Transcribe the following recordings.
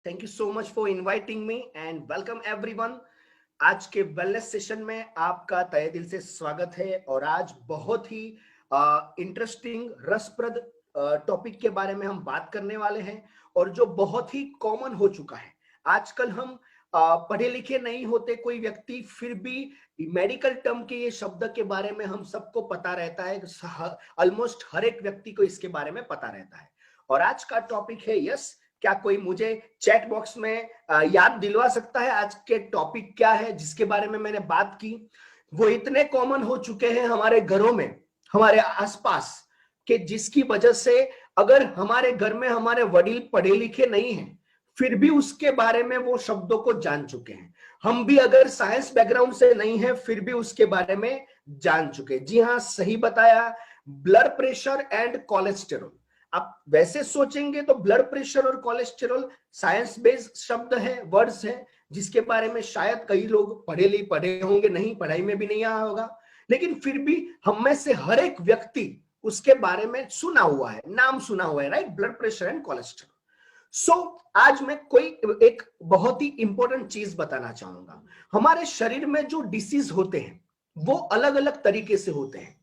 Thank you so much for inviting me and welcome everyone. आज के wellness session में आपका तहे दिल से स्वागत है और आज बहुत ही इंटरेस्टिंग रसप्रद टॉपिक के बारे में हम बात करने वाले हैं और जो बहुत ही कॉमन हो चुका है। आजकल हम पढ़े लिखे नहीं होते कोई व्यक्ति, फिर भी मेडिकल टर्म के ये शब्द के बारे में हम सबको पता रहता है। ऑलमोस्ट हर एक व्यक्ति को इसके बारे में पता रहता है। और आज का टॉपिक है, यस, क्या कोई मुझे चैट बॉक्स में याद दिलवा सकता है आज के टॉपिक क्या है जिसके बारे में मैंने बात की? वो इतने कॉमन हो चुके हैं हमारे घरों में, हमारे आसपास, कि जिसकी वजह से अगर हमारे घर में हमारे वडील पढ़े लिखे नहीं हैं, फिर भी उसके बारे में वो शब्दों को जान चुके हैं। हम भी अगर साइंस बैकग्राउंड से नहीं है, फिर भी उसके बारे में जान चुके। जी हाँ, सही बताया, ब्लड प्रेशर एंड कोलेस्टेरॉल। आप वैसे सोचेंगे तो ब्लड प्रेशर और कोलेस्टेरॉल साइंस बेस्ड शब्द है, वर्ड्स है, जिसके बारे में शायद कई लोग पढ़े होंगे, नहीं पढ़ाई में भी नहीं आया होगा, लेकिन फिर भी हम में से हर एक व्यक्ति उसके बारे में सुना हुआ है, नाम सुना हुआ है, right? Blood pressure and cholesterol. आज मैं कोई एक बहुत ही इंपॉर्टेंट चीज बताना चाहूंगा। हमारे शरीर में जो डिसीज होते हैं वो अलग अलग तरीके से होते हैं।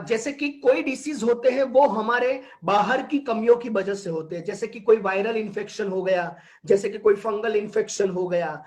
जैसे कि कोई डिसीज होते हैं वो हमारे बाहर की कमियों की वजह से होते हैं, जैसे कि कोई वायरल इन्फेक्शन हो गया, जैसे कि कोई फंगल इन्फेक्शन हो गया।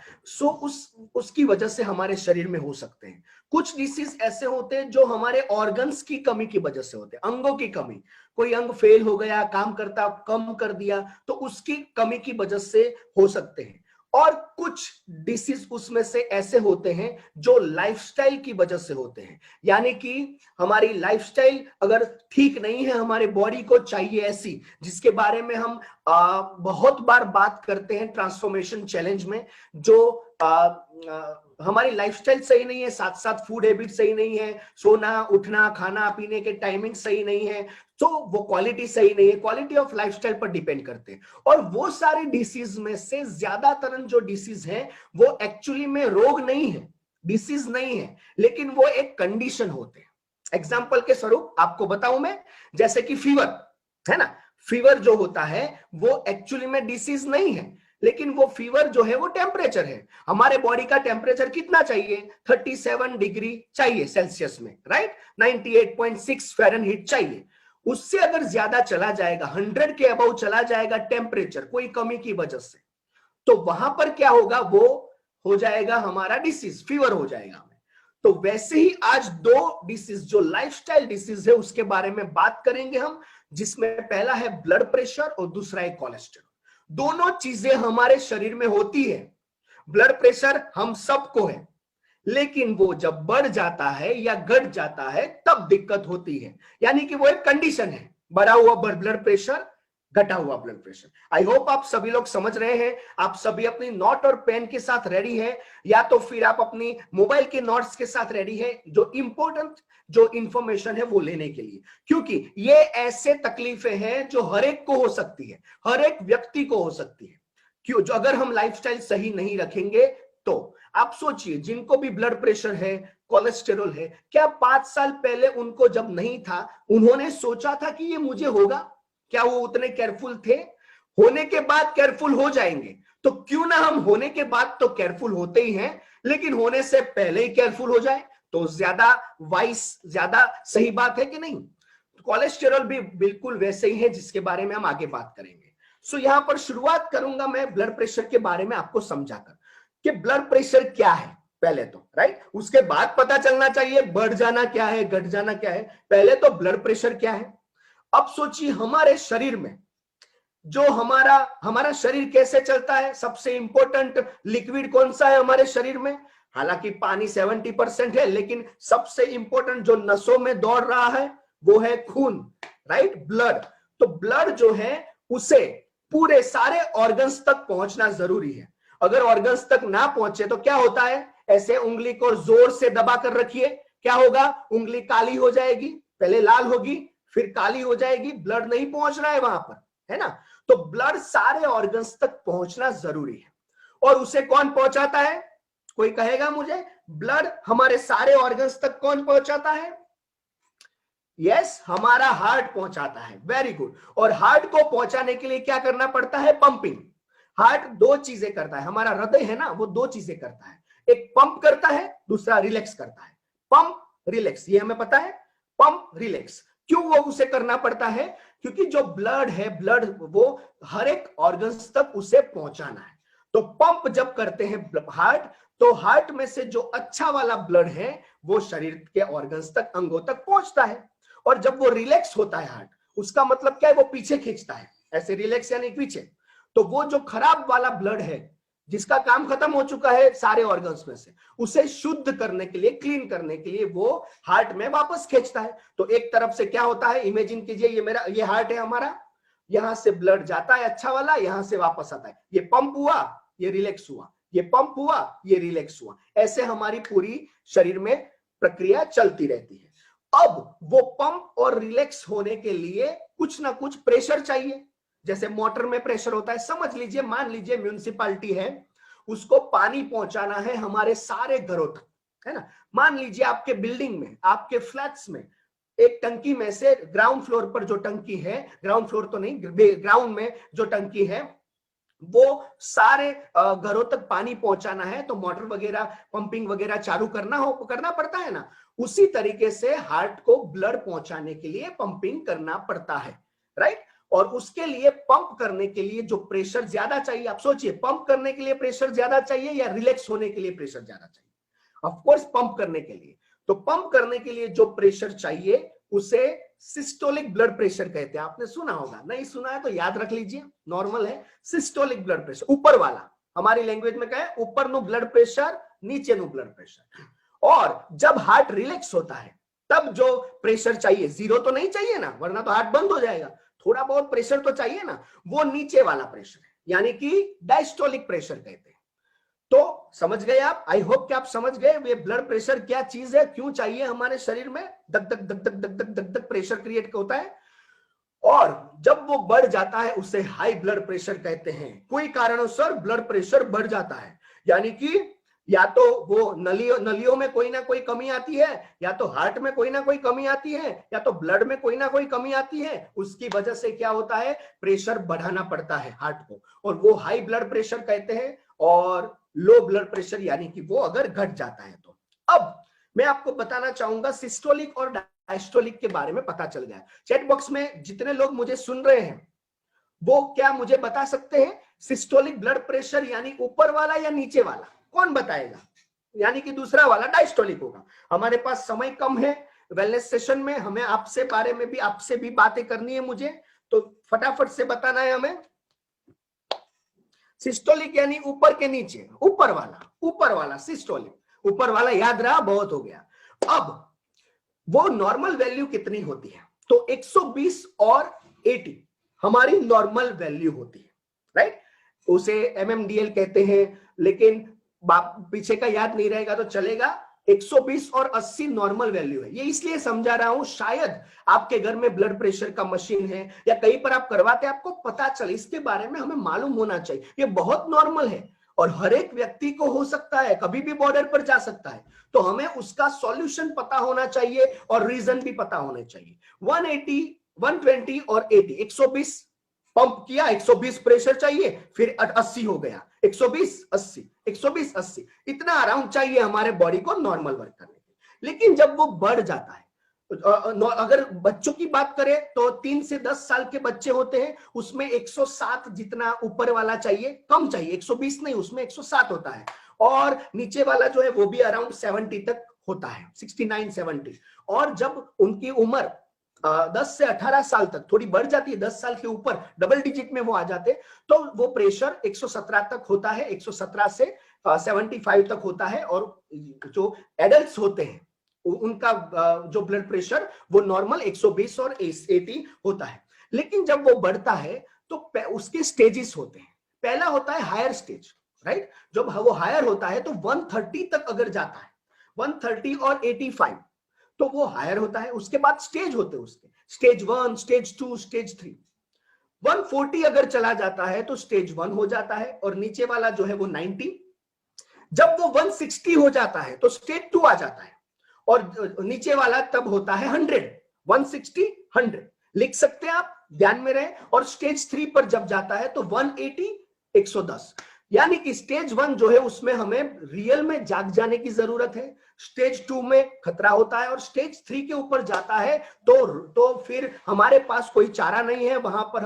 उसकी वजह से हमारे शरीर में हो सकते हैं। कुछ डिसीज ऐसे होते हैं जो हमारे ऑर्गन्स की कमी की वजह से होते हैं, अंगों की कमी। कोई अंग फेल हो गया, काम करता कम कर दिया, तो उसकी कमी की वजह से हो सकते हैं। और कुछ डिसीज उसमें से ऐसे होते हैं जो लाइफस्टाइल की वजह से होते हैं, यानी कि हमारी लाइफस्टाइल अगर ठीक नहीं है, हमारे बॉडी को चाहिए ऐसी, जिसके बारे में हम बहुत बार बात करते हैं ट्रांसफॉर्मेशन चैलेंज में। जो हमारी लाइफस्टाइल सही नहीं है, साथ साथ फूड हैबिट सही नहीं है, सोना उठना खाना पीने के टाइमिंग सही नहीं है, तो वो क्वालिटी सही नहीं है, क्वालिटी ऑफ लाइफस्टाइल पर डिपेंड करते हैं। और वो सारे डिसीज में से ज्यादातर जो डिसीज है वो एक्चुअली में रोग नहीं है, डिसीज नहीं है, लेकिन वो एक कंडीशन होते हैं। एग्जाम्पल के स्वरूप आपको बताऊं मैं, जैसे कि फीवर है ना। फीवर जो होता है वो एक्चुअली में डिसीज नहीं है, लेकिन वो फीवर जो है वो टेम्परेचर है। हमारे बॉडी का टेम्परेचर कितना चाहिए? 37 डिग्री चाहिए सेल्सियस में, राइट? 98.6 फ़ारेनहीट चाहिए। उससे अगर ज्यादा चला जाएगा, 100 के अबव चला जाएगा टेम्परेचर कोई कमी की वजह से, तो वहां पर क्या होगा? वो हो जाएगा हमारा डिसीज, फीवर हो जाएगा। तो वैसे ही आज दो डिसीज जो लाइफस्टाइल डिसीज है उसके बारे में बात करेंगे हम, जिसमें पहला है ब्लड प्रेशर और दूसरा है कोलेस्ट्रॉल। दोनों चीजें हमारे शरीर में होती है। ब्लड प्रेशर हम सबको है, लेकिन वो जब बढ़ जाता है या घट जाता है तब दिक्कत होती है, यानी कि वो एक कंडीशन है, बढ़ा हुआ ब्लड प्रेशर, घटा हुआ ब्लड प्रेशर। आई होप आप सभी लोग समझ रहे हैं। आप सभी अपनी नोट और पेन के साथ रेडी है, या तो फिर आप अपनी मोबाइल के नोट्स के साथ रेडी है, जो इंपॉर्टेंट जो इंफॉर्मेशन है वो लेने के लिए, क्योंकि ये ऐसे तकलीफें हैं जो हर एक को हो सकती है, हर एक व्यक्ति को हो सकती है। क्यों? जो अगर हम लाइफस्टाइल सही नहीं रखेंगे तो आप सोचिए, जिनको भी ब्लड प्रेशर है, कोलेस्टेरॉल है, क्या 5 साल पहले उनको जब नहीं था उन्होंने सोचा था कि ये मुझे होगा? क्या वो उतने केयरफुल थे? होने के बाद केयरफुल हो जाएंगे, तो क्यों ना हम होने के बाद तो केयरफुल होते ही हैं, लेकिन होने से पहले ही केयरफुल हो जाए तो ज्यादा वाइस, ज्यादा सही बात है कि नहीं? कोलेस्टेरॉल भी बिल्कुल वैसे ही है, जिसके बारे में हम आगे बात करेंगे। यहां पर शुरुआत करूंगा मैं ब्लड प्रेशर के बारे में आपको समझाकर कि ब्लड प्रेशर क्या है पहले तो, राइट? उसके बाद पता चलना चाहिए बढ़ जाना क्या है, घट जाना क्या है। पहले तो ब्लड प्रेशर क्या है। अब सोचिए, हमारे शरीर में जो हमारा शरीर कैसे चलता है, सबसे इंपॉर्टेंट लिक्विड कौन सा है हमारे शरीर में? हालांकि पानी 70% है, लेकिन सबसे इंपॉर्टेंट जो नसों में दौड़ रहा है वो है खून, राइट? ब्लड। तो ब्लड जो है उसे पूरे सारे ऑर्गन्स तक पहुंचना जरूरी है। अगर ऑर्गन्स तक ना पहुंचे तो क्या होता है? ऐसे उंगली को जोर से दबा कर रखिए, क्या होगा? उंगली काली हो जाएगी, पहले लाल होगी फिर काली हो जाएगी, ब्लड नहीं पहुंच रहा है वहां पर, है ना? तो ब्लड सारे ऑर्गन्स तक पहुंचना जरूरी है। और उसे कौन पहुंचाता है? कोई कहेगा मुझे, ब्लड हमारे सारे ऑर्गन्स तक कौन पहुंचाता है? यस, हमारा हार्ट पहुंचाता है। Very good. और हार्ट को पहुंचाने के लिए क्या करना पड़ता है? पंपिंग। हार्ट दो चीजें करता है, हमारा हृदय है ना वो दो चीजें करता है, एक पंप करता है, दूसरा रिलैक्स करता है। पंप रिलैक्स ये हमें पता है, पंप रिलैक्स। क्यों वो उसे करना पड़ता है? क्योंकि जो ब्लड है, ब्लड वो हर एक ऑर्गन्स तक उसे पहुंचाना है। तो पंप जब करते हैं हार्ट, तो हार्ट में से जो अच्छा वाला ब्लड है वो शरीर के ऑर्गन्स तक, अंगों तक पहुंचता है। और जब वो रिलैक्स होता है हार्ट, उसका मतलब क्या है? वो पीछे खींचता है, ऐसे रिलैक्स यानी पीछे। तो वो जो खराब वाला ब्लड है, जिसका काम खत्म हो चुका है सारे ऑर्गन्स में से, उसे शुद्ध करने के लिए, क्लीन करने के लिए वो हार्ट में वापस खींचता है। तो एक तरफ से क्या होता है, इमेजिन कीजिए ये हार्ट है हमारा, यहां से ब्लड जाता है अच्छा वाला, यहां से वापस आता है, ये पंप हुआ, ये रिलैक्स हुआ, ये पंप हुआ, ये रिलैक्स हुआ। ऐसे हमारी पूरी शरीर में प्रक्रिया चलती रहती है। अब वो पंप और रिलैक्स होने के लिए कुछ ना कुछ प्रेशर चाहिए। जैसे मोटर में प्रेशर होता है, समझ लीजिए, मान लीजिए म्युनिसिपैलिटी है, उसको पानी पहुंचाना है हमारे सारे घरों तक, है ना। मान लीजिए आपके बिल्डिंग में, आपके फ्लैट्स में एक टंकी में से, ग्राउंड फ्लोर पर जो टंकी है, ग्राउंड फ्लोर तो नहीं, ग्राउंड में जो टंकी है, वो सारे घरों तक पानी पहुंचाना है, तो मोटर वगैरह, पंपिंग वगैरह चालू करना पड़ता है ना। उसी तरीके से हार्ट को ब्लड पहुंचाने के लिए पंपिंग करना पड़ता है, राइट। और उसके लिए पंप करने के लिए जो प्रेशर ज्यादा चाहिए, आप सोचिए, पंप करने के लिए प्रेशर ज्यादा चाहिए या रिलैक्स होने के लिए प्रेशर ज्यादा चाहिए? ऑफ कोर्स पंप करने के लिए। तो पंप करने के लिए जो प्रेशर चाहिए उसे सिस्टोलिक ब्लड प्रेशर कहते हैं। आपने सुना होगा, नहीं सुना है तो याद रख लीजिए, नॉर्मल है सिस्टोलिक ब्लड प्रेशर, ऊपर वाला। हमारी लैंग्वेज में क्या है? ऊपर नो ब्लड प्रेशर, नीचे नो ब्लड प्रेशर। और जब हार्ट रिलैक्स होता है तब जो प्रेशर चाहिए, जीरो तो नहीं चाहिए ना, वरना तो हार्ट बंद हो जाएगा, थोड़ा बहुत प्रेशर तो चाहिए ना, वो नीचे वाला प्रेशर है, यानी कि डायस्टोलिक प्रेशर कहते हैं। तो समझ गए आप? आई होप कि आप समझ गए ये ब्लड प्रेशर क्या चीज है, क्यों चाहिए हमारे शरीर में, धक धक धक धक धक धक धक धक प्रेशर क्रिएट होता है। और जब वो बढ़ जाता है उसे हाई ब्लड प्रेशर कहते हैं। कोई कारणों ब्लड प्रेशर बढ़ जाता है, यानी कि या तो वो नलियों में कोई ना कोई कमी आती है, या तो हार्ट में कोई ना कोई कमी आती है, या तो ब्लड में कोई ना कोई कमी आती है। उसकी वजह से क्या होता है? प्रेशर बढ़ाना पड़ता है हार्ट को, और वो हाई ब्लड प्रेशर कहते हैं। और लो ब्लड प्रेशर यानी कि वो अगर घट जाता है तो। अब मैं आपको बताना चाहूंगा सिस्टोलिक और डायस्टोलिक के बारे में, पता चल गया। चैट बॉक्स में जितने लोग मुझे सुन रहे हैं वो क्या मुझे बता सकते हैं सिस्टोलिक ब्लड प्रेशर यानी ऊपर वाला या नीचे वाला? कौन बताएगा? यानी कि दूसरा वाला डायस्टोलिक होगा। हमारे पास समय कम है, वेलनेस सेशन में हमें आपसे बारे में भी, आपसे भी बातें करनी है मुझे, तो फटाफट से बताना है हमें। सिस्टोलिक यानी ऊपर के नीचे, ऊपर वाला सिस्टोलिक, ऊपर वाला याद रहा, बहुत हो गया। अब वो नॉर्मल वैल्यू कितनी होती है? तो 120 और 80 हमारी नॉर्मल वैल्यू होती है, राइट। उसे MMDL कहते हैं, लेकिन पीछे का याद नहीं रहेगा तो चलेगा। 120 और 80 नॉर्मल वैल्यू है। ये इसलिए समझा रहा हूं, शायद आपके घर में ब्लड प्रेशर का मशीन है या कहीं पर आप करवाते हैं, आपको पता चले, इसके बारे में हमें मालूम होना चाहिए। ये बहुत नॉर्मल है और हर एक व्यक्ति को हो सकता है, कभी भी बॉर्डर पर जा सकता है। तो हमें उसका सॉल्यूशन पता होना चाहिए और रीजन भी पता होने चाहिए। 180, 120 और 80, 120 पंप किया, 120 प्रेशर चाहिए, फिर 80 हो गया, 120 80 120 80, इतना अराउंड चाहिए हमारे बॉडी को नॉर्मल वर्क करने के। लेकिन जब वो बढ़ जाता है, अगर बच्चों की बात करें तो 3 से 10 साल के बच्चे होते हैं, उसमें 107 जितना ऊपर वाला चाहिए, कम चाहिए, 120 नहीं, उसमें 107 होता है। और नीचे वाला जो है वो भी अराउंड 70 तक होता है, 69 70। और जब उनकी उम्र 10 से 18 साल तक थोड़ी बढ़ जाती है, 10 साल के ऊपर डबल डिजिट में वो आ जाते, तो वो प्रेशर 117 तक होता है, 117 से 75 तक होता है। और जो एडल्ट्स होते हैं उनका जो ब्लड प्रेशर वो नॉर्मल 120 और 80 होता है। लेकिन जब वो बढ़ता है तो उसके स्टेजेस होते हैं। पहला होता है हायर स्टेज, राइट। जब वो हायर होता है तो 130 तक अगर जाता है, 130 और 85, तो वो हायर होता है। उसके बाद स्टेज होते हैं उसके, स्टेज 1, स्टेज 2, स्टेज 3। 140 अगर चला जाता है तो स्टेज 1 हो जाता है, और नीचे वाला जो है वो 90। जब वो 160 हो जाता है तो स्टेज 2 आ जाता है, और नीचे वाला तब होता है 100, 160 100 लिख सकते हैं आप, ध्यान में रहे। और स्टेज 3 पर जब जाता है तो 180 110। यानी कि स्टेज 1 जो है उसमें हमें रियल में जाग जाने की जरूरत है, स्टेज 2 में खतरा होता है, और स्टेज 3 के ऊपर जाता है तो फिर हमारे पास कोई चारा नहीं है, वहां पर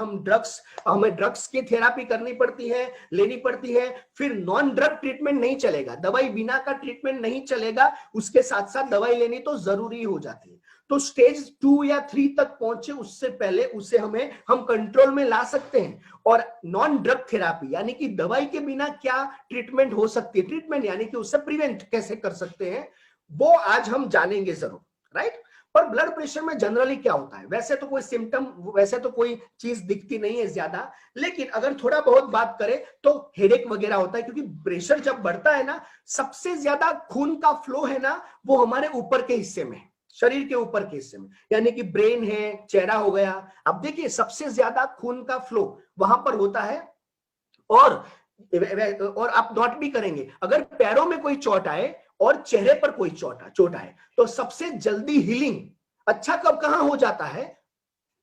हमें ड्रग्स की थेरापी करनी पड़ती है, लेनी पड़ती है। फिर नॉन ड्रग ट्रीटमेंट नहीं चलेगा, दवाई बिना का ट्रीटमेंट नहीं चलेगा, उसके साथ साथ दवाई लेनी तो जरूरी हो जाती है। तो स्टेज 2 या 3 तक पहुंचे उससे पहले उसे हम कंट्रोल में ला सकते हैं। और नॉन ड्रग थेरापी यानी कि दवाई के बिना क्या ट्रीटमेंट हो सकती है, ट्रीटमेंट यानी कि उससे प्रिवेंट कैसे कर सकते हैं, वो आज हम जानेंगे जरूर, राइट। पर ब्लड प्रेशर में जनरली क्या होता है, वैसे तो कोई सिम्टम, वैसे तो कोई चीज दिखती नहीं है ज्यादा, लेकिन अगर थोड़ा बहुत बात करें तो हेडेक वगैरह होता है, क्योंकि प्रेशर जब बढ़ता है ना, सबसे ज्यादा खून का फ्लो है ना वो हमारे ऊपर के हिस्से में, शरीर के ऊपर के हिस्से में, यानी कि ब्रेन है, चेहरा हो गया। अब देखिए सबसे ज्यादा खून का फ्लो वहां पर होता है। और आप नोट भी करेंगे, अगर पैरों में कोई चोट आए और चेहरे पर कोई चोट आए तो सबसे जल्दी हीलिंग अच्छा कब कहां हो जाता है,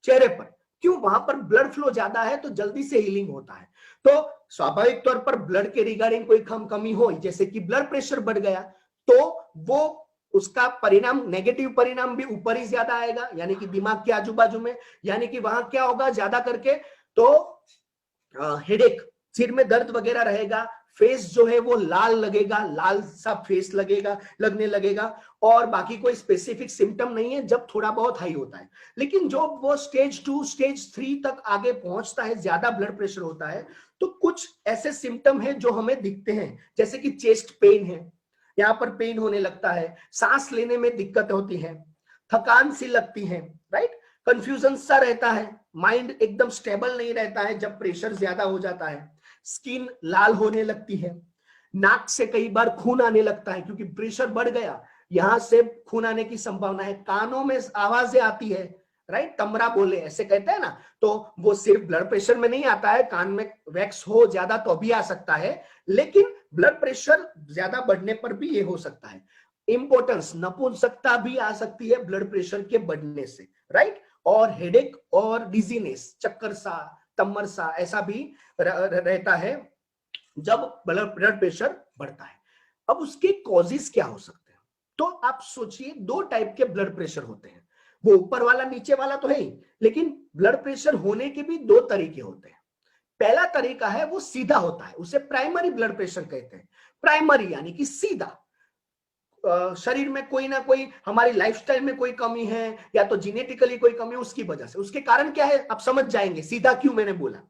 चेहरे पर। क्यों, वहां पर ब्लड फ्लो ज्यादा है तो जल्दी से हीलिंग होता है। तो स्वाभाविक तौर पर ब्लड के रिगार्डिंग कोई कमी हो, जैसे कि ब्लड प्रेशर बढ़ गया, तो वो उसका परिणाम, नेगेटिव परिणाम भी ऊपर ही ज्यादा आएगा, यानी कि दिमाग के आजू बाजू में। यानी कि वहां क्या होगा ज्यादा करके, तो हेडेक, सिर में दर्द वगैरह रहेगा, फेस जो है वो लाल लगेगा, लाल सा फेस लगने लगेगा। और बाकी कोई स्पेसिफिक सिम्टम नहीं है जब थोड़ा बहुत हाई होता है। लेकिन जो वो स्टेज 2 स्टेज 3 तक आगे पहुंचता है, ज्यादा ब्लड प्रेशर होता है, तो कुछ ऐसे सिम्टम है जो हमें दिखते हैं, जैसे कि चेस्ट पेन है, यहाँ पर पेन होने लगता है, सांस लेने में दिक्कत होती है, थकान सी लगती है, राइट, कंफ्यूजन सा रहता है, माइंड एकदम स्टेबल नहीं रहता है जब प्रेशर ज्यादा हो जाता है, स्किन लाल होने लगती है, नाक से कई बार खून आने लगता है, क्योंकि प्रेशर बढ़ गया, यहां से खून आने की संभावना है, कानों में आवाजें आती है, राइट, तमरा बोले ऐसे कहते हैं ना, तो वो सिर्फ ब्लड प्रेशर में नहीं आता है, कान में वैक्स हो ज्यादा तो भी आ सकता है, लेकिन ब्लड प्रेशर ज्यादा बढ़ने पर भी ये हो सकता है। इंपॉर्टेंस, नपुंसकता भी आ सकती है ब्लड प्रेशर के बढ़ने से, राइट। और हेडेक और डिजीनेस, चक्कर सा, तमर सा, ऐसा भी रहता है जब ब्लड प्रेशर बढ़ता है। अब उसके कॉजेस क्या हो सकते हैं, तो आप सोचिए, दो टाइप के ब्लड प्रेशर होते हैं, वो ऊपर वाला नीचे वाला तो है ही, लेकिन ब्लड प्रेशर होने के भी दो तरीके होते हैं। पहला तरीका है वो सीधा होता है, उसे प्राइमरी ब्लड प्रेशर कहते हैं। प्राइमरी यानी कि सीधा, शरीर में कोई ना कोई, हमारी लाइफस्टाइल में कोई कमी है या तो जेनेटिकली कोई कमी है, उसकी वजह से, उसके कारण क्या है आप समझ जाएंगे सीधा क्यों मैंने बोला।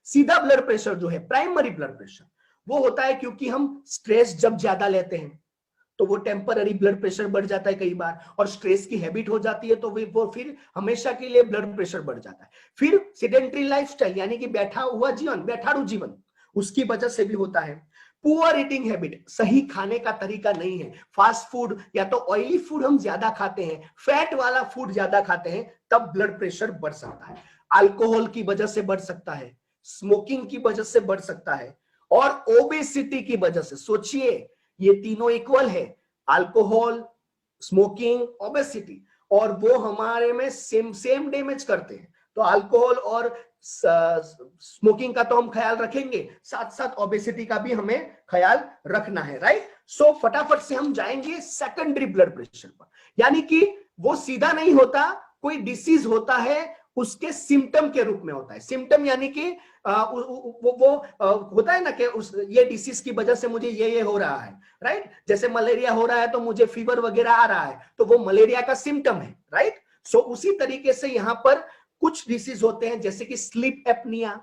सीधा ब्लड प्रेशर जो है, प्राइमरी ब्लड प्रेशर, वो होता है क्योंकि हम स्ट्रेस जब ज्यादा लेते हैं तो वो टेम्पररी ब्लड प्रेशर बढ़ जाता है कई बार, और स्ट्रेस की हैबिट हो जाती है तो वो फिर हमेशा के लिए ब्लड प्रेशर बढ़ जाता है। फिर सेडेंटरी लाइफस्टाइल यानी कि बैठा हुआ जीवन, बैठाड़ू जीवन, उसकी वजह से भी होता है। पुअर ईटिंग हैबिट, सही खाने का तरीका नहीं है, फास्ट फूड या तो ऑयली फूड हम ज्यादा खाते हैं, फैट वाला फूड ज्यादा खाते हैं, तब ब्लड प्रेशर बढ़ सकता है। अल्कोहल की वजह से बढ़ सकता है, स्मोकिंग की वजह से बढ़ सकता है, और ओबेसिटी की वजह से। सोचिए ये तीनों इक्वल है, अल्कोहल, स्मोकिंग, ओबेसिटी, और वो हमारे में सेम डैमेज करते हैं। तो अल्कोहल और स्मोकिंग का तो हम ख्याल रखेंगे, साथ साथ ओबेसिटी का भी हमें ख्याल रखना है, राइट। सो फटाफट से हम जाएंगे सेकेंडरी ब्लड प्रेशर पर, यानी कि वो सीधा नहीं होता, कोई डिसीज होता है, उसके सिम्टम के रूप में होता है। सिम्टम यानी कि वो होता है ना कि ये डिसीज की वजह से मुझे ये हो रहा है, राइट। जैसे मलेरिया हो रहा है तो मुझे फीवर वगैरह आ रहा है, तो वो मलेरिया का सिम्टम है, राइट। सो उसी तरीके से यहां पर कुछ डिसीज होते हैं, जैसे कि स्लीप एपनिया,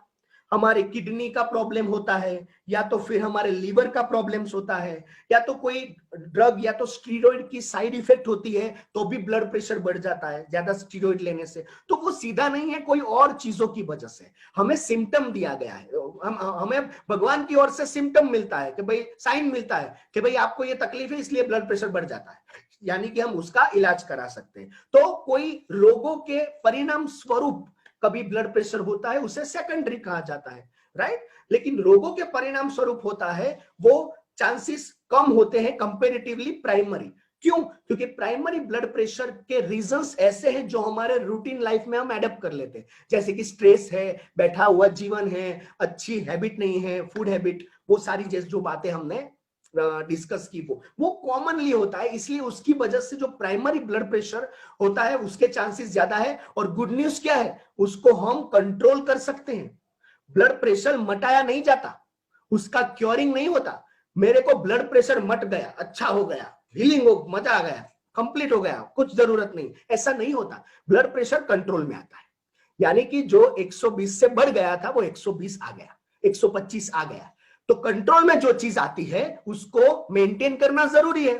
हमारे किडनी का प्रॉब्लम होता है, या तो फिर हमारे लीवर का प्रॉब्लम्स होता है, या तो कोई ड्रग या तो स्टीरॉइड की साइड इफेक्ट होती है तो भी ब्लड प्रेशर बढ़ जाता है ज्यादा स्टीरॉइड लेने से। तो वो सीधा नहीं है, कोई और चीजों की वजह से हमें सिम्टम दिया गया है, हमें भगवान की ओर से सिम्टम मिलता है कि भाई, साइन मिलता है कि भाई आपको ये तकलीफ है इसलिए ब्लड प्रेशर बढ़ जाता है, यानी कि हम उसका इलाज करा सकते हैं। तो कोई रोगों के परिणाम स्वरूप कभी ब्लड प्रेशर होता है, उसे सेकेंडरी कहा जाता है, राइट। लेकिन रोगों के परिणाम स्वरूप होता है वो चांसेस कम होते हैं कंपैरेटिवली प्राइमरी, क्यों? क्योंकि प्राइमरी ब्लड प्रेशर के रीजंस ऐसे हैं जो हमारे रूटीन लाइफ में हम एडप्ट कर लेते हैं, जैसे कि स्ट्रेस है, बैठा हुआ जीवन है, अच्छी हैबिट नहीं है, फूड हैबिट, वो सारी जैसे जो बातें हमने डिस्कस की वो कॉमनली होता है। इसलिए उसकी वजह से जो प्राइमरी ब्लड प्रेशर होता है उसके चांसेस ज्यादा है। और गुड न्यूज क्या है, उसको हम कंट्रोल कर सकते हैं। ब्लड प्रेशर मटाया नहीं जाता, उसका क्योरिंग नहीं होता। मेरे को ब्लड प्रेशर मट गया, अच्छा हो गया, हीलिंग हो, मजा आ गया, कंप्लीट हो गया, कुछ जरूरत नहीं, ऐसा नहीं होता। ब्लड प्रेशर कंट्रोल में आता है, यानी कि जो 120 से बढ़ गया था वो 120 आ गया, 125 आ गया। तो कंट्रोल में जो चीज आती है उसको मेंटेन करना जरूरी है।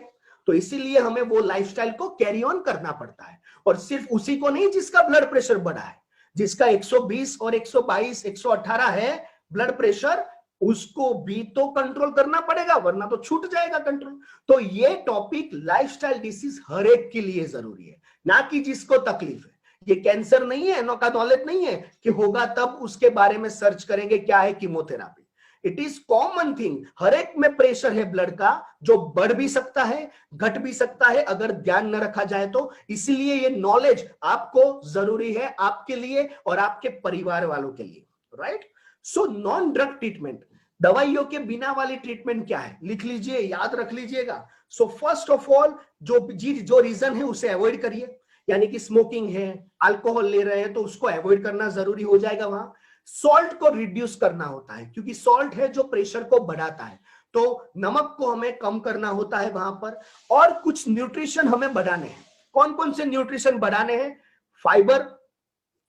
तो इसीलिए हमें वो लाइफस्टाइल को कैरी ऑन करना पड़ता है। और सिर्फ उसी को नहीं जिसका ब्लड प्रेशर बढ़ा है, जिसका 120 और 122 118 है ब्लड प्रेशर, उसको भी तो कंट्रोल करना पड़ेगा, वरना तो छूट जाएगा कंट्रोल। तो ये टॉपिक लाइफस्टाइल डिसीज हर एक के लिए जरूरी है, ना कि जिसको तकलीफ है। ये कैंसर नहीं है, का नॉलेज नहीं है कि होगा तब उसके बारे में सर्च करेंगे क्या है chemotherapy. It is common thing, हर एक में प्रेशर है ब्लड का, जो बढ़ भी सकता है, घट भी सकता है अगर ध्यान न रखा जाए तो। इसलिए ये नॉलेज आपको जरूरी है, आपके लिए और आपके परिवार वालों के लिए, right. So non drug treatment, दवाइयों के बिना वाली ट्रीटमेंट क्या है, लिख लीजिए, याद रख लीजिएगा। सो फर्स्ट ऑफ ऑल जो रीजन है उसे अवॉइड करिए, यानी कि स्मोकिंग है, अल्कोहल ले रहे हैं तो उसको अवॉइड करना जरूरी हो जाएगा। वहां सॉल्ट को रिड्यूस करना होता है, क्योंकि सॉल्ट है जो प्रेशर को बढ़ाता है, तो नमक को हमें कम करना होता है वहां पर। और कुछ न्यूट्रिशन हमें बढ़ाने हैं। कौन कौन से न्यूट्रिशन बढ़ाने हैं? फाइबर,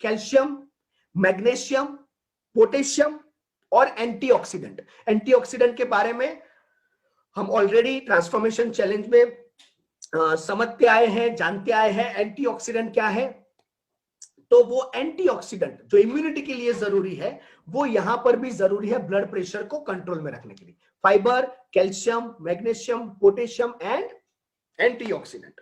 कैल्शियम, मैग्नीशियम, पोटेशियम और एंटीऑक्सीडेंट। एंटीऑक्सीडेंट के बारे में हम ऑलरेडी ट्रांसफॉर्मेशन चैलेंज में समझते आए हैं, जानते आए हैं एंटीऑक्सीडेंट क्या है। तो वो एंटीऑक्सीडेंट जो इम्यूनिटी के लिए जरूरी है, वो यहां पर भी जरूरी है ब्लड प्रेशर को कंट्रोल में रखने के लिए। Fibre, calcium, magnesium, potassium and antioxidant.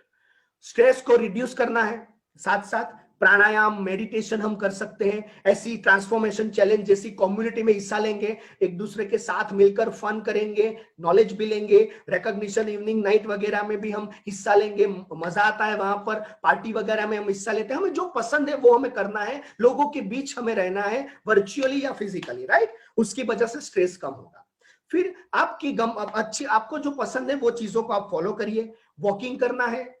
Stress को रिड्यूस करना है, साथ साथ प्राणायाम, मेडिटेशन हम कर सकते हैं। ऐसी ट्रांसफॉर्मेशन चैलेंज जैसी कम्युनिटी में हिस्सा लेंगे, एक दूसरे के साथ मिलकर फन करेंगे, नॉलेज भी लेंगे, रिकॉग्निशन इवनिंग नाइट वगैरह में भी हम हिस्सा लेंगे, मजा आता है वहां पर। पार्टी वगैरह में हम हिस्सा लेते हैं, हमें जो पसंद है वो हमें करना है, लोगों के बीच हमें रहना है, वर्चुअली या फिजिकली, राइट। उसकी वजह से स्ट्रेस कम होगा। फिर आपकी अच्छी, आपको जो पसंद है वो चीजों को आप फॉलो करिए। वॉकिंग करना है,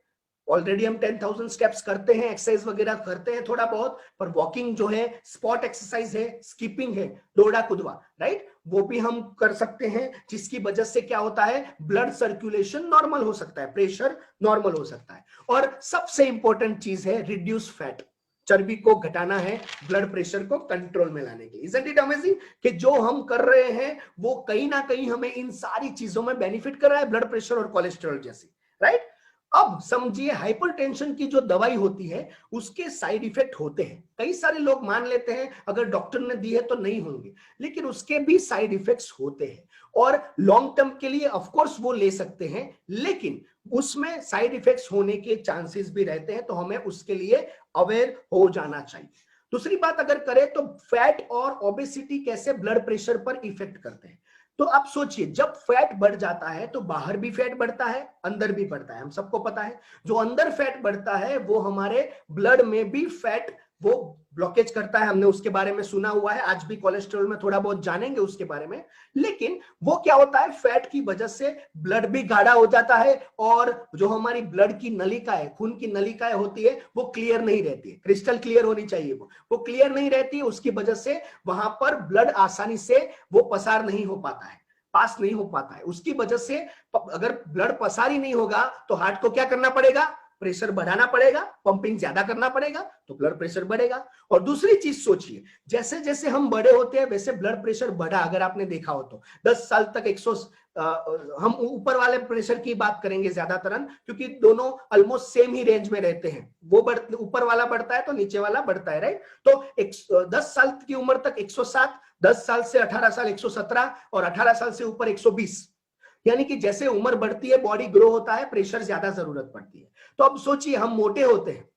ऑलरेडी हम 10,000 स्टेप्स करते हैं, एक्सरसाइज वगैरह करते हैं थोड़ा बहुत, पर वॉकिंग जो है स्पॉट एक्सरसाइज है, स्किपिंग है, दौड़ा कूदवा, राइट, वो भी हम कर सकते हैं, जिसकी वजह से क्या होता है, ब्लड सर्कुलेशन नॉर्मल हो सकता है, प्रेशर नॉर्मल हो सकता है। और सबसे इंपॉर्टेंट चीज है रिड्यूस फैट, चर्बी को घटाना है ब्लड प्रेशर को कंट्रोल में लाने के लिए। इजंट इट अमेजिंग कि जो हम कर रहे हैं वो कहीं ना कहीं हमें इन सारी चीजों में बेनिफिट कर रहा है, ब्लड प्रेशर और कोलेस्ट्रॉल जैसी, राइट। अब समझिए हाइपरटेंशन की जो दवाई होती है उसके साइड इफेक्ट होते हैं। कई सारे लोग मान लेते हैं अगर डॉक्टर ने दी है तो नहीं होंगे, लेकिन उसके भी साइड इफेक्ट्स होते हैं। और लॉन्ग टर्म के लिए ऑफ कोर्स वो ले सकते हैं, लेकिन उसमें साइड इफेक्ट्स होने के चांसेस भी रहते हैं, तो हमें उसके लिए अवेयर हो जाना चाहिए। दूसरी बात अगर करें तो फैट और ओबेसिटी कैसे ब्लड प्रेशर पर इफेक्ट करते हैं। तो आप सोचिए, जब फैट बढ़ जाता है तो बाहर भी फैट बढ़ता है, अंदर भी बढ़ता है, हम सबको पता है। जो अंदर फैट बढ़ता है वो हमारे ब्लड में भी फैट वो ब्लॉकेज करता है, हमने उसके बारे में सुना हुआ है। आज भी कोलेस्ट्रॉल में थोड़ा बहुत जानेंगे उसके बारे में। लेकिन वो क्या होता है, फैट की वजह से ब्लड भी गाढ़ा हो जाता है, और जो हमारी ब्लड की नलिकाएं, खून की नलिकाएं होती है, वो क्लियर नहीं रहती है, क्रिस्टल क्लियर होनी चाहिए, वो क्लियर नहीं रहती है। उसकी वजह से वहां पर ब्लड आसानी से वो पसार नहीं हो पाता है, पास नहीं हो पाता है। उसकी वजह से अगर ब्लड पसार ही नहीं होगा तो हार्ट को क्या करना पड़ेगा, प्रेशर बढ़ाना पड़ेगा, पंपिंग ज्यादा करना पड़ेगा, तो ब्लड प्रेशर बढ़ेगा। और दूसरी चीज सोचिए, जैसे जैसे हम बड़े होते हैं वैसे ब्लड प्रेशर बढ़ा, अगर आपने देखा हो तो 10 साल तक 100, हम ऊपर वाले प्रेशर की बात करेंगे ज्यादातर, क्योंकि दोनों ऑलमोस्ट सेम ही रेंज में रहते हैं। वो ऊपर वाला बढ़ता है तो नीचे वाला बढ़ता है, राइट। तो 10 साल की उम्र तक 107, 10 साल से 18 साल 117, और 18 साल से ऊपर 120। यानी कि जैसे उम्र बढ़ती है, बॉडी ग्रो होता है, प्रेशर ज्यादा जरूरत पड़ती है। तो अब सोचिए, हम मोटे होते हैं,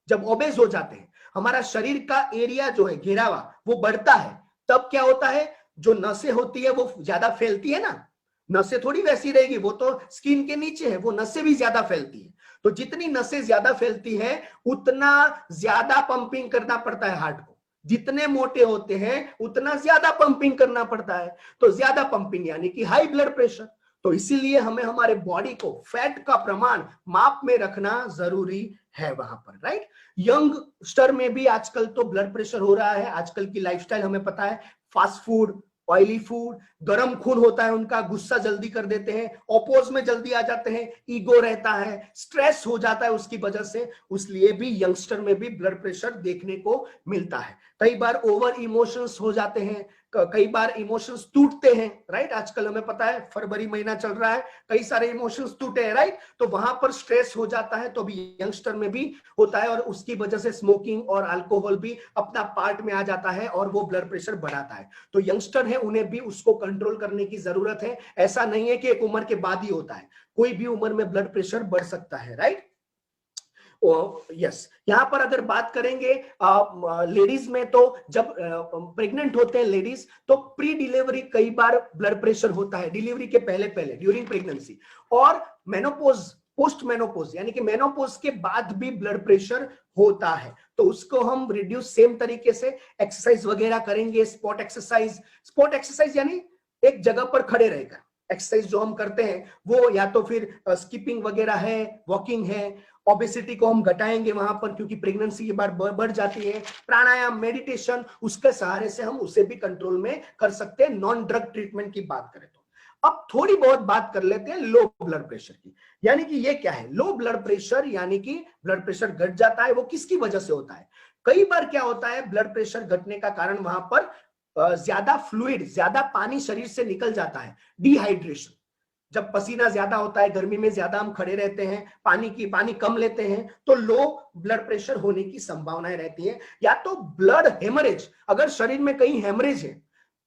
जब ओबेस हो जाते हैं, हमारा शरीर का एरिया जो है, घेरावा, वो बढ़ता है। तब क्या होता है, जो नसें होती है वो ज्यादा फैलती है ना, नसें थोड़ी वैसी रहेगी, वो तो स्किन के नीचे है, वो नसें भी ज्यादा फैलती है। तो जितनी नसें ज्यादा फैलती है उतना ज्यादा पंपिंग करना पड़ता है हार्ट को। जितने मोटे होते हैं उतना ज्यादा पंपिंग करना पड़ता है। तो ज्यादा पंपिंग यानी कि हाई ब्लड प्रेशर। तो इसीलिए हमें हमारे बॉडी को फैट का प्रमाण माप में रखना जरूरी है वहां पर, राइट। यंगस्टर में भी आजकल तो ब्लड प्रेशर हो रहा है। आजकल की लाइफस्टाइल हमें पता है, फास्ट फूड, ऑयली फूड, गर्म खून होता है उनका, गुस्सा जल्दी कर देते हैं, ओपोज में जल्दी आ जाते हैं, ईगो रहता है, स्ट्रेस हो जाता है उसकी वजह से। उसलिए भी यंगस्टर में भी ब्लड प्रेशर देखने को मिलता है। कई बार ओवर इमोशंस हो जाते हैं, कई बार इमोशंस टूटते हैं, राइट। आजकल हमें पता है फरवरी महीना चल रहा है, कई सारे इमोशंस टूटे हैं, राइट। तो वहां पर स्ट्रेस हो जाता है, तो भी यंगस्टर में भी होता है और उसकी वजह से स्मोकिंग और अल्कोहल भी अपना पार्ट में आ जाता है और वो ब्लड प्रेशर बढ़ाता है। तो यंगस्टर है उन्हें भी उसको कंट्रोल करने की जरूरत है। ऐसा नहीं है कि एक उम्र के बाद ही होता है, कोई भी उम्र में ब्लड प्रेशर बढ़ सकता है, राइट। यस, यहां पर अगर बात करेंगे लेडीज में, तो जब प्रेग्नेंट होते हैं लेडीज तो प्री डिलीवरी कई बार ब्लड प्रेशर होता है, डिलीवरी के पहले पहले ड्यूरिंग प्रेगनेंसी, और मेनोपोज, पोस्ट मेनोपोज यानी कि मेनोपोज के बाद भी ब्लड प्रेशर होता है। तो उसको हम रिड्यूस सेम तरीके से एक्सरसाइज वगैरह करेंगे, स्पॉट एक्सरसाइज। स्पॉट एक्सरसाइज यानी एक जगह पर खड़े रहेगा एक्सरसाइज जो हम करते हैं, वो या तो फिर स्किपिंग वगैरह है, वॉकिंग है। ओबेसिटी को हम घटाएंगे वहां पर, क्योंकि प्रेगनेंसी के बाद बढ़ जाती है। प्राणायाम, मेडिटेशन, उसके सहारे से हम उसे भी कंट्रोल में कर सकते हैं, नॉन ड्रग ट्रीटमेंट की बात करें तो। अब थोड़ी बहुत बात कर लेते हैं लो ब्लड प्रेशर की। यानी कि ये क्या है लो ब्लड प्रेशर, यानी कि ब्लड प्रेशर घट जाता है, वो किसकी वजह से होता है। कई बार क्या होता है, ब्लड प्रेशर घटने का कारण वहां पर ज्यादा फ्लूइड, ज्यादा पानी शरीर से निकल जाता है, डिहाइड्रेशन। जब पसीना ज्यादा होता है, गर्मी में ज्यादा हम खड़े रहते हैं, पानी कम लेते हैं, तो लो ब्लड प्रेशर होने की संभावनाएं रहती है। या तो ब्लड हेमरेज, अगर शरीर में कहीं हेमरेज है,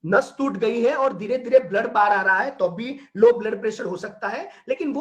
नस टूट गई है और धीरे धीरे ब्लड बाहर आ रहा है, तो भी लो ब्लड प्रेशर हो सकता है। लेकिन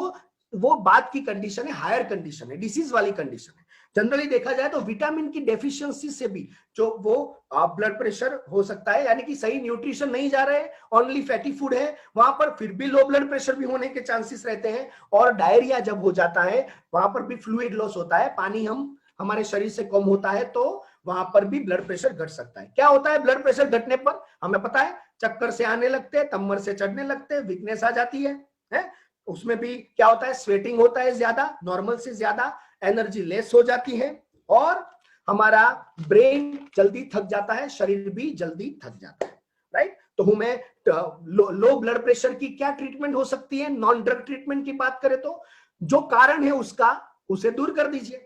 वो बात की कंडीशन है, हायर कंडीशन है, डिसीज वाली कंडीशन है। जनरली देखा जाए तो विटामिन की डेफिशिएंसी से भी जो वो ब्लड प्रेशर हो सकता है, यानी कि सही न्यूट्रिशन नहीं जा रहे, ओनली फैटी फूड है वहां पर, फिर भी लो ब्लड प्रेशर भी होने के चांसेस रहते हैं। और डायरिया जब हो जाता है, वहां पर भी फ्लूइड लॉस होता है, पानी हमारे शरीर से कम होता है, तो वहां पर भी ब्लड प्रेशर घट सकता है। क्या होता है ब्लड प्रेशर घटने पर, हमें पता है चक्कर से आने लगते हैं, कमर से चढ़ने लगते हैं, वीकनेस आ जाती है? उसमें भी क्या होता है, स्वेटिंग होता है ज्यादा, नॉर्मल से ज्यादा, एनर्जी लेस हो जाती है, और हमारा ब्रेन जल्दी थक जाता है, शरीर भी जल्दी थक जाता है, राइट। तो हमें लो ब्लड प्रेशर की क्या ट्रीटमेंट हो सकती है, नॉन ड्रग ट्रीटमेंट की बात करें तो जो कारण है उसका, उसे दूर कर दीजिए,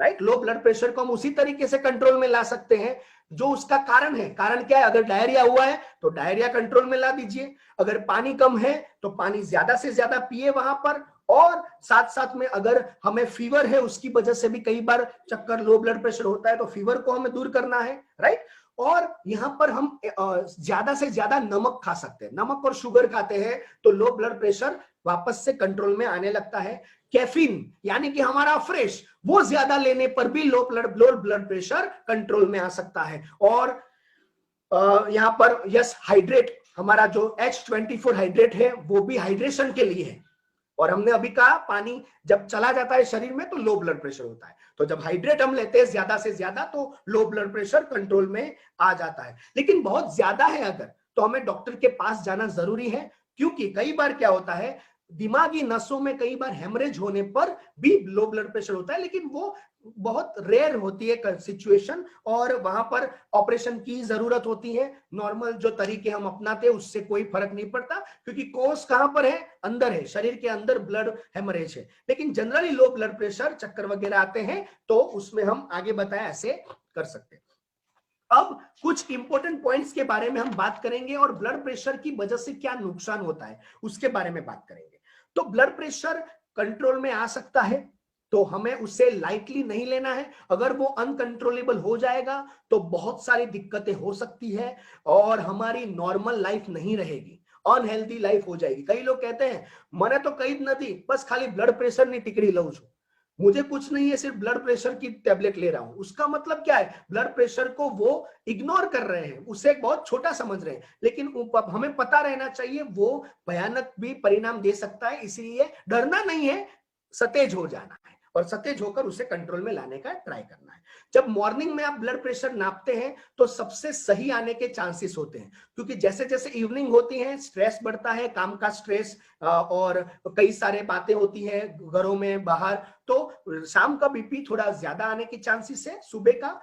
राइट। लो ब्लड प्रेशर को हम उसी तरीके से कंट्रोल में ला सकते हैं जो उसका कारण है। कारण क्या है, अगर डायरिया हुआ है तो डायरिया कंट्रोल में ला दीजिए, अगर पानी कम है तो पानी ज्यादा से ज्यादा पिए वहां पर, और साथ साथ में अगर हमें फीवर है, उसकी वजह से भी कई बार चक्कर, लो ब्लड प्रेशर होता है, तो फीवर को हमें दूर करना है, राइट। और यहां पर हम ज्यादा से ज्यादा नमक खा सकते हैं, नमक और शुगर खाते हैं तो लो ब्लड प्रेशर वापस से कंट्रोल में आने लगता है। कैफीन यानी कि हमारा फ्रेश, वो ज्यादा लेने पर भी लो ब्लड प्रेशर कंट्रोल में आ सकता है। और यहां पर यस, हाइड्रेट, हमारा जो H24 हाइड्रेट है वो भी हाइड्रेशन के लिए है। और हमने अभी कहा पानी जब चला जाता है शरीर में तो लो ब्लड प्रेशर होता है, तो जब हाइड्रेट हम लेते हैं ज्यादा से ज्यादा तो लो ब्लड प्रेशर कंट्रोल में आ जाता है। लेकिन बहुत ज्यादा है अगर, तो हमें डॉक्टर के पास जाना जरूरी है, क्योंकि कई बार क्या होता है, दिमागी नसों में कई बार हेमरेज होने पर भी लो ब्लड प्रेशर होता है, लेकिन वो बहुत रेयर होती है सिचुएशन, और वहां पर ऑपरेशन की जरूरत होती है। नॉर्मल जो तरीके हम अपनाते हैं उससे कोई फर्क नहीं पड़ता, क्योंकि कोस कहां पर है, अंदर है, शरीर के अंदर ब्लड हेमरेज है। लेकिन जनरली लो ब्लड प्रेशर, चक्कर वगैरह आते हैं तो उसमें हम आगे बताए ऐसे कर सकते हैं। अब कुछ इंपॉर्टेंट पॉइंट्स के बारे में हम बात करेंगे, और ब्लड प्रेशर की वजह से क्या नुकसान होता है उसके बारे में बात करेंगे। तो ब्लड प्रेशर कंट्रोल में आ सकता है, तो हमें उसे लाइटली नहीं लेना है। अगर वो अनकंट्रोलेबल हो जाएगा तो बहुत सारी दिक्कतें हो सकती है, और हमारी नॉर्मल लाइफ नहीं रहेगी, अनहेल्दी लाइफ हो जाएगी। कई लोग कहते हैं मैंने तो कई नदी, बस खाली ब्लड प्रेशर नहीं टिकड़ी लऊ छू, मुझे कुछ नहीं है, सिर्फ ब्लड प्रेशर की टेबलेट ले रहा हूं। उसका मतलब क्या है, ब्लड प्रेशर को वो इग्नोर कर रहे हैं, उसे एक बहुत छोटा समझ रहे हैं। लेकिन हमें पता रहना चाहिए वो भयानक भी परिणाम दे सकता है, इसलिए डरना नहीं है, सतेज हो जाना है। और सतेज होकर उसे कंट्रोल में लाने का ट्राई करना है। जब मॉर्निंग में आप ब्लड प्रेशर नापते हैं तो सबसे सही आने के चांसेस होते हैं, क्योंकि जैसे जैसे इवनिंग होती है स्ट्रेस बढ़ता है, काम का स्ट्रेस और कई सारे बातें होती हैं घरों में बाहर, तो शाम का बीपी थोड़ा ज्यादा आने के चांसेस है। सुबह का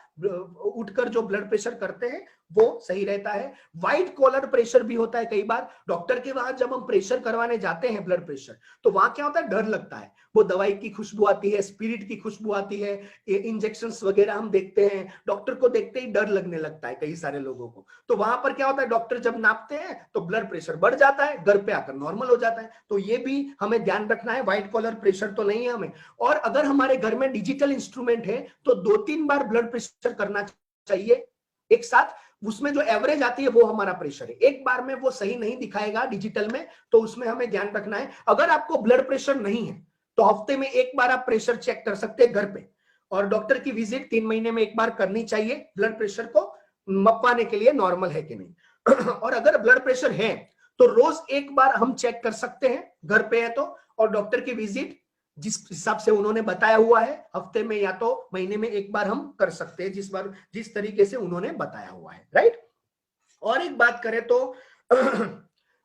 उठकर जो ब्लड प्रेशर करते हैं वो सही रहता है। व्हाइट कॉलर प्रेशर भी होता है। कई बार डॉक्टर के वहां जब हम प्रेशर करवाने जाते हैं ब्लड प्रेशर, तो वहां क्या होता है, डर लगता है। वो दवाई की खुशबू आती है, स्पिरिट की खुशबू आती है, इंजेक्शंस वगैरह हम देखते हैं, डॉक्टर को देखते ही डर लगने लगता है कई सारे लोगों को। तो वहां पर क्या होता है, डॉक्टर जब नापते हैं तो ब्लड प्रेशर बढ़ जाता है, घर पे आकर नॉर्मल हो जाता है। तो ये भी हमें ध्यान रखना है, व्हाइट कॉलर प्रेशर तो नहीं है हमें। और अगर हमारे घर में डिजिटल इंस्ट्रूमेंट है तो 2-3 बार ब्लड प्रेशर करना चाहिए एक साथ। उसमें जो एवरेज आती है वो हमारा प्रेशर है। एक बार में वो सही नहीं दिखाएगा डिजिटल में, तो उसमें हमें ध्यान रखना है। अगर आपको ब्लड प्रेशर नहीं है तो हफ्ते में एक बार आप प्रेशर चेक कर सकते हैं घर पे, और डॉक्टर की विजिट 3 महीने में एक बार करनी चाहिए ब्लड प्रेशर को मपवाने के लिए नॉर्मल है कि नहीं। और अगर ब्लड प्रेशर है तो रोज एक बार हम चेक कर सकते हैं घर पे है तो, और डॉक्टर की विजिट जिस हिसाब से उन्होंने बताया हुआ है हफ्ते में या तो महीने में एक बार हम कर सकते हैं, जिस तरीके से उन्होंने बताया हुआ है, राइट। और एक बात करें तो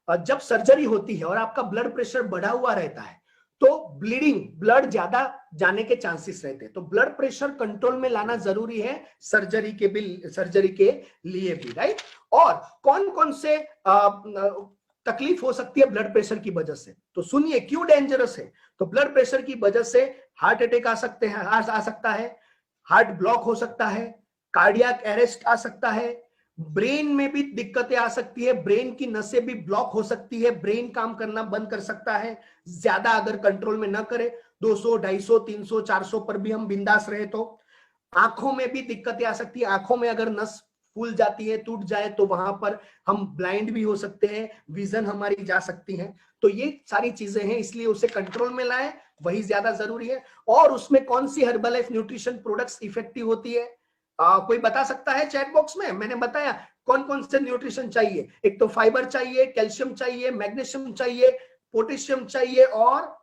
जब सर्जरी होती है और आपका ब्लड प्रेशर बढ़ा हुआ रहता है तो ब्लड ज्यादा जाने के चांसेस रहते हैं। तो ब्लड प्रेशर कंट्रोल में लाना जरूरी है सर्जरी के लिए भी, राइट। और कौन कौन से तकलीफ हो सकती है ब्लड प्रेशर की वजह से, तो सुनिए क्यों डेंजरस है। तो ब्लड प्रेशर की वजह से हार्ट अटैक आ सकता है, हार्ट ब्लॉक हो सकता है, कार्डियक अरेस्ट आ सकता है, ब्रेन में भी दिक्कतें आ सकती है, ब्रेन की नसें भी ब्लॉक हो सकती है, ब्रेन काम करना बंद कर सकता है ज्यादा अगर कंट्रोल में ना करे। 200, 250, 300, 400 पर भी हम बिंदास रहे तो। आंखों में भी दिक्कतें आ सकती है, आंखों में अगर नस फूल जाती है, टूट जाए, तो वहां पर हम ब्लाइंड भी हो सकते हैं, विजन हमारी जा सकती है। तो ये सारी चीजें हैं, इसलिए उसे कंट्रोल में लाएं, वही ज्यादा जरूरी है। और उसमें कौन सी हर्बलाइफ न्यूट्रिशन प्रोडक्ट्स इफेक्टिव होती है, कोई बता सकता है चैट बॉक्स में। मैंने बताया कौन कौन से न्यूट्रिशन चाहिए। एक तो फाइबर चाहिए, कैल्शियम चाहिए, मैग्नीशियम चाहिए, पोटेशियम चाहिए और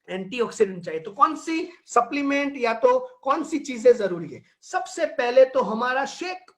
एंटीऑक्सीडेंट चाहिए। तो कौन सी सप्लीमेंट या तो कौन सी चीजें जरूरी है। सबसे पहले तो हमारा शेक,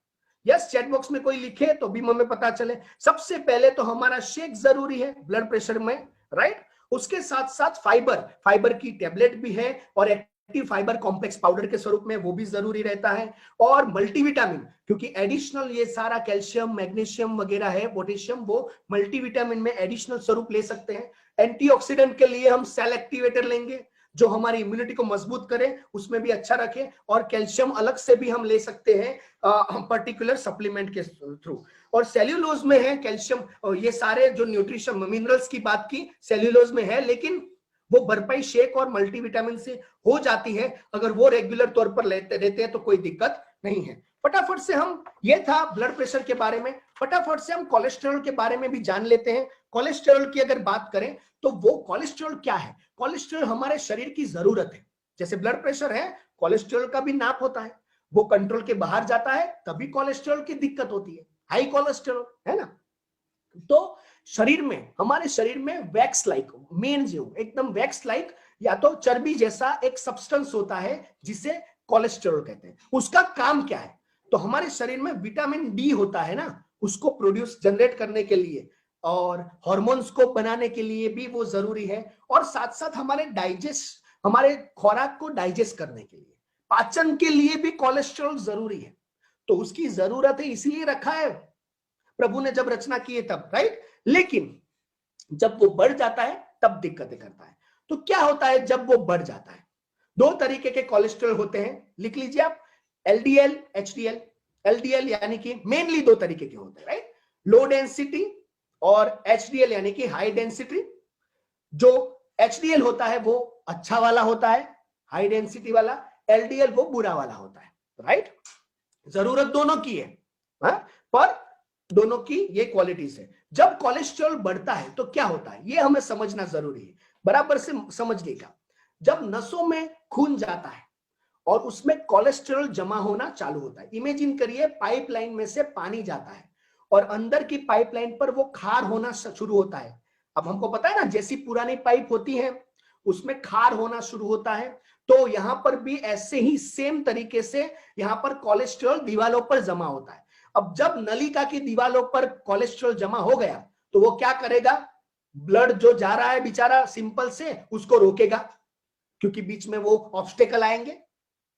यस चैट बॉक्स में कोई लिखे तो भी हमें पता चले। सबसे पहले तो हमारा शेक जरूरी है ब्लड प्रेशर में, राइट। उसके साथ साथ फाइबर की टेबलेट भी है और एक्टिव फाइबर कॉम्प्लेक्स पाउडर के स्वरूप में वो भी जरूरी रहता है। और मल्टीविटामिन, क्योंकि एडिशनल ये सारा कैल्शियम मैग्नीशियम वगैरह है, पोटेशियम, वो मल्टीविटामिन में एडिशनल स्वरूप ले सकते हैं। एंटीऑक्सीडेंट के लिए हम सेल एक्टिवेटर लेंगे जो हमारी इम्यूनिटी को मजबूत करे, उसमें भी अच्छा रखे। और कैल्शियम अलग से भी हम ले सकते हैं पर्टिकुलर सप्लीमेंट के थ्रू। और सेल्यूलोज में है कैल्शियम, ये सारे जो न्यूट्रिशन मिनरल्स की बात की सेल्यूलोज में है, लेकिन वो भरपाई शेक और मल्टीविटामिन से हो जाती है। अगर वो रेगुलर तौर पर लेते रहते हैं तो कोई दिक्कत नहीं है। फटाफट से हम, ये था ब्लड प्रेशर के बारे में। फटाफट से हम कोलेस्ट्रॉल के बारे में भी जान लेते हैं। कोलेस्ट्रॉल की अगर बात करें तो वो कोलेस्ट्रॉल क्या है। कोलेस्ट्रॉल हमारे शरीर की जरूरत है। जैसे ब्लड प्रेशर है, कोलेस्ट्रॉल का भी नाप होता है, वो कंट्रोल के बाहर जाता है तभी कोलेस्ट्रॉल की दिक्कत होती है, हाई कोलेस्ट्रॉल, है ना। तो शरीर में, हमारे शरीर में वैक्स लाइक, मेन जो एकदम वैक्स लाइक या तो चर्बी जैसा एक सब्सटेंस होता है जिसे कोलेस्ट्रॉल कहते हैं। उसका काम क्या है, तो हमारे शरीर में विटामिन डी होता है ना, उसको प्रोड्यूस जनरेट करने के लिए और हार्मोन्स को बनाने के लिए भी वो जरूरी है। और साथ साथ हमारे खुराक को डाइजेस्ट करने के लिए, पाचन के लिए भी कोलेस्ट्रॉल जरूरी है। तो उसकी जरूरत है, इसलिए रखा है प्रभु ने जब रचना की है तब, राइट। लेकिन जब वो बढ़ जाता है तब दिक्कतें करता है। तो क्या होता है जब वो बढ़ जाता है, 2 तरीके के कोलेस्ट्रॉल होते हैं, लिख लीजिए आप, एलडीएल, एचडीएल। एलडीएल यानी कि मेनली 2 तरीके के होते हैं, राइट, लो डेंसिटी, और एचडीएल यानी कि हाई डेंसिटी। जो एचडीएल होता है वो अच्छा वाला होता है, हाई डेंसिटी वाला, एलडीएल वो बुरा वाला होता है, राइट। जरूरत दोनों की है, पर दोनों की ये क्वालिटीज है। जब कोलेस्ट्रॉल बढ़ता है तो क्या होता है, ये हमें समझना जरूरी है, बराबर से समझिएगा। जब नसों में खून जाता है और उसमें कोलेस्ट्रॉल जमा होना चालू होता है, इमेजिन करिए पाइपलाइन में से पानी जाता है और अंदर की पाइपलाइन पर वो खार होना शुरू होता है। अब हमको पता है ना, जैसी पुरानी पाइप होती है उसमें खार होना शुरू होता है, तो यहां पर भी ऐसे ही सेम तरीके से यहां पर कोलेस्ट्रॉल दीवारों पर जमा होता है। अब जब नलिका की दीवारों पर कोलेस्ट्रॉल जमा हो गया तो वो क्या करेगा, ब्लड जो जा रहा है बेचारा सिंपल से उसको रोकेगा, क्योंकि बीच में वो ऑब्स्टेकल आएंगे,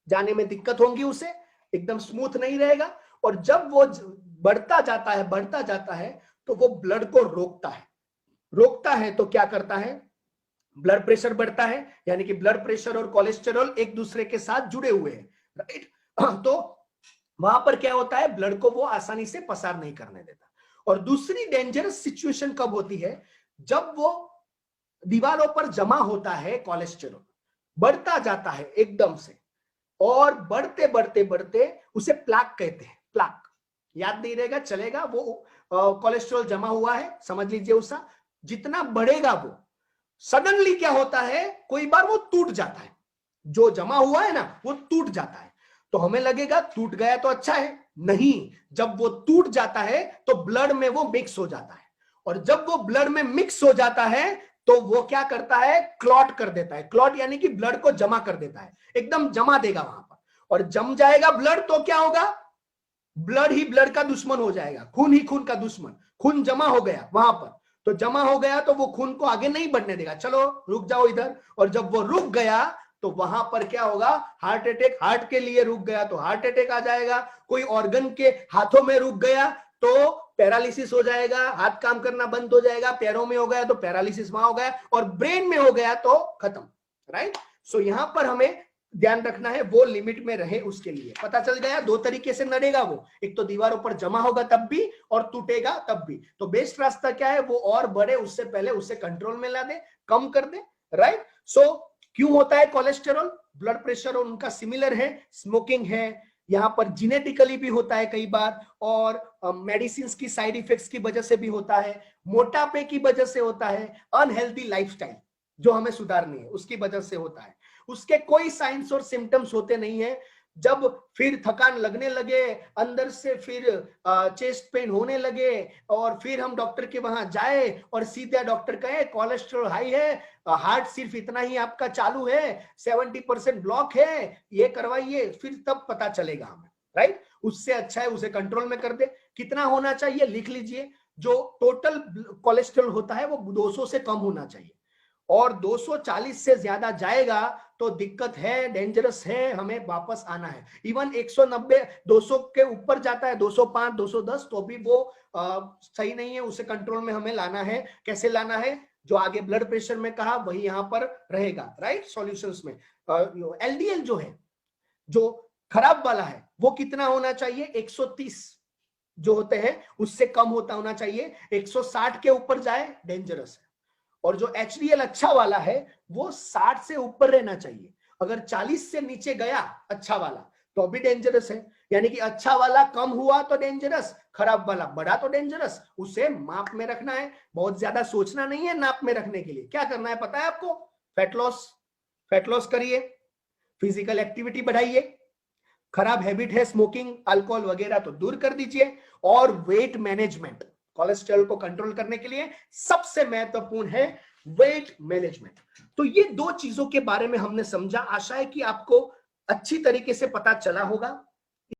जाने में दिक्कत होंगी, उसे एकदम स्मूथ नहीं रहेगा। और जब वो बढ़ता जाता है तो वो ब्लड को रोकता है तो क्या करता है, ब्लड प्रेशर बढ़ता है, यानी कि ब्लड प्रेशर और कोलेस्टेरॉल एक दूसरे के साथ जुड़े हुए हैं, राइट। तो वहां पर क्या होता है, ब्लड को वो आसानी से पसार नहीं करने देता। और दूसरी डेंजरस सिचुएशन कब होती है, जब वो दीवारों पर जमा होता है, कोलेस्टेरॉल बढ़ता जाता है एकदम से, और बढ़ते बढ़ते बढ़ते उसे प्लाक कहते हैं। प्लाक याद नहीं रहेगा, चलेगा, वो कोलेस्ट्रॉल जमा हुआ है, समझ लीजिए उसका जितना बढ़ेगा वो सडनली क्या होता है, कोई बार वो टूट जाता है, जो जमा हुआ है ना वो टूट जाता है। तो हमें लगेगा टूट गया तो अच्छा है, नहीं, जब वो टूट जाता है तो ब्लड में वो मिक्स हो जाता है, और जब वो ब्लड में मिक्स हो जाता है तो वो क्या करता है, क्लॉट कर देता है। क्लॉट यानी कि ब्लड को जमा कर देता है, एकदम जमा देगा वहां पर, और जम जाएगा ब्लड तो क्या होगा, ब्लड ही ब्लड का दुश्मन हो जाएगा, खून ही खून का दुश्मन। खून जमा हो गया वहां पर, तो जमा हो गया तो वो खून को आगे नहीं बढ़ने देगा, चलो रुक जाओ इधर। और जब वो रुक गया तो वहां पर क्या होगा, हार्ट अटैक। हार्ट के लिए रुक गया तो हार्ट अटैक आ जाएगा, कोई ऑर्गन के हाथों में रुक गया तो पैरालिसिस हो जाएगा, हाथ काम करना बंद हो जाएगा, पैरों में हो गया तो पैरालिसिस वहां हो गया, और ब्रेन में हो गया तो खत्म, राइट। सो यहां पर हमें ध्यान रखना है वो लिमिट में रहे, उसके लिए पता चल गया दो तरीके से लड़ेगा वो, एक तो दीवारों पर जमा होगा तब भी, और टूटेगा तब भी। तो बेस्ट रास्ता क्या है, वो और बढ़े उससे पहले उसे कंट्रोल में ला दे, कम कर दे, राइट। सो क्यों होता है कोलेस्टेरॉल, ब्लड प्रेशर और उनका सिमिलर है, स्मोकिंग है, यहाँ पर जिनेटिकली भी होता है कई बार, और मेडिसिन की साइड इफेक्ट्स की वजह से भी होता है, मोटापे की वजह से होता है, अनहेल्दी लाइफस्टाइल जो हमें सुधारनी है उसकी वजह से होता है। उसके कोई साइंस और सिम्टम्स होते नहीं है, जब फिर थकान लगने लगे अंदर से, फिर चेस्ट पेन होने लगे, और फिर हम डॉक्टर के वहां जाए और सीधा डॉक्टर कहे कोलेस्ट्रॉल हाई है, हार्ट सिर्फ इतना ही आपका चालू है, 70% ब्लॉक है, ये करवाइए, फिर तब पता चलेगा हमें, राइट। उससे अच्छा है उसे कंट्रोल में कर दे। कितना होना चाहिए लिख लीजिए, जो टोटल कोलेस्ट्रॉल होता है वो 200 से कम होना चाहिए, और 240 से ज्यादा जाएगा तो दिक्कत है, डेंजरस है, हमें वापस आना है। इवन 190 200 के ऊपर जाता है, 205 210, तो भी वो सही नहीं है, उसे कंट्रोल में हमें लाना है। कैसे लाना है, जो आगे ब्लड प्रेशर में कहा वही यहां पर रहेगा, राइट। सॉल्यूशंस में एलडीएल जो है, जो खराब वाला है, वो कितना होना चाहिए, 130 जो होते हैं उससे कम होना चाहिए, 160 के ऊपर जाए डेंजरस है। और जो एचडीएल अच्छा वाला है वो 60 से ऊपर रहना चाहिए, अगर 40 से नीचे गया अच्छा वाला तो भी डेंजरस है, यानी कि अच्छा वाला कम हुआ तो डेंजरस, खराब वाला बढ़ा तो डेंजरस। उसे माप में रखना है, बहुत ज्यादा सोचना नहीं है। नाप में रखने के लिए क्या करना है पता है आपको, फैट लॉस करिए, फिजिकल एक्टिविटी बढ़ाइए, खराब हैबिट है स्मोकिंग अल्कोहल वगैरह तो दूर कर दीजिए, और वेट मैनेजमेंट, कोलेस्ट्रॉल को कंट्रोल करने के लिए सबसे महत्वपूर्ण है वेट मैनेजमेंट। तो ये दो चीजों के बारे में हमने समझा, आशा है कि आपको अच्छी तरीके से पता चला होगा।